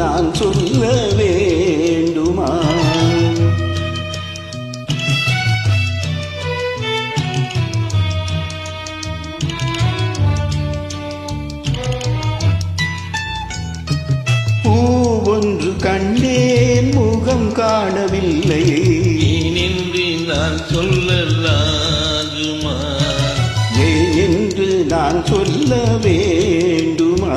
நான் சொல்ல வேண்டுமா? பூவொன்று கண்டேன் முகம் காணவில்லை, ஏனென்று நான் சொல்லலாகுமா? ஏன் என்று நான் சொல்ல வேண்டுமா?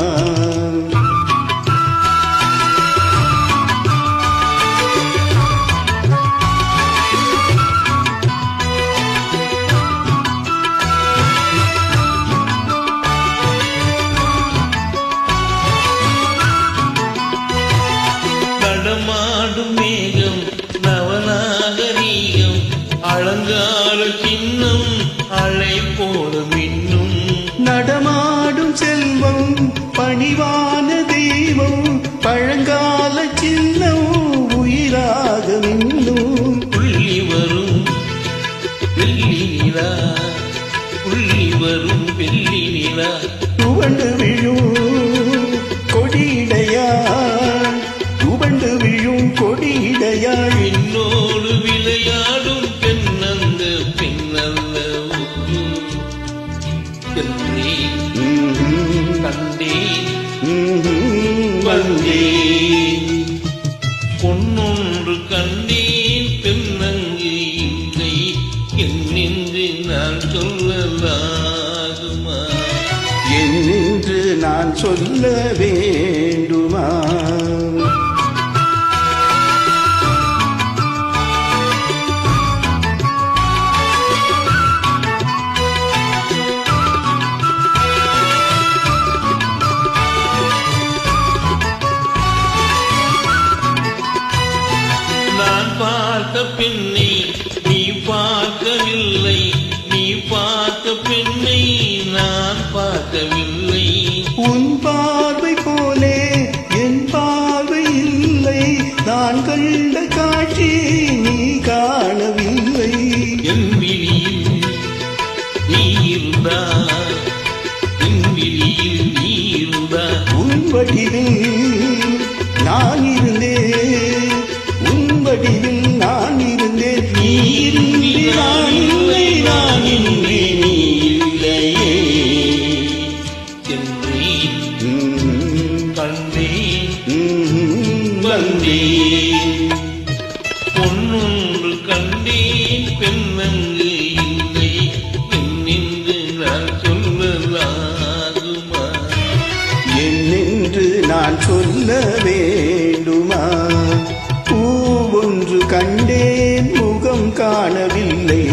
நடமாடும் மேகம் நவநாகரீகம் அலங்கார சின்னம் அலை போல மின்னும். நடமாடும் செல்வம் பணிவான தெய்வம் பழங்கால சின்னம் உயிராக மின்னும். புள்ளி வரும் வெள்ளி நிலா, புள்ளி வரும் வெள்ளி நிலா, துவண்டு விழும் கொடியிடையாள், துவண்டு விழும் கொடியிடையாள். என்னோடு விளையாடும் பெண்ணந்த பெண்ணல்ல கண்டேன் வந்தேன். பொன்னொன்று கண்டேன் பெண்ணங்கு இல்லை, என்னென்று நான் சொல்லலாகுமா? என்னென்று நான் சொல்ல வேண்டுமா? நான் பார்த்த பெண்ணை நீ பார்க்கவில்லை, நீ பார்த்த பெண்ணை நான் பார்க்கவில்லை. உன் பார்வை போலே என் பார்வை இல்லை, நான் கண்ட காட்சி நீ காணவில்லை. என் விழியில் நீ இருந்தா, என் விழியில் நீ இருந்தா, உன் வடிவில் நான் இருந்தேன், உன் வடிவில் நான் இருந்தேன். நீ இன்றி நான் இல்லை, நான் இன்றி நீ இல்லையே. சென்றேன் கண்டேன் வந்தேன். பொன்னொன்று கண்டேன் பெண்ணங்கு இல்லை, என்னென்று நான் சொல்லலாகுமா? என்னென்று நான் சொல்ல வேண்டுமா? பூவொன்று கண்டேன் முகம் காணவில்லை,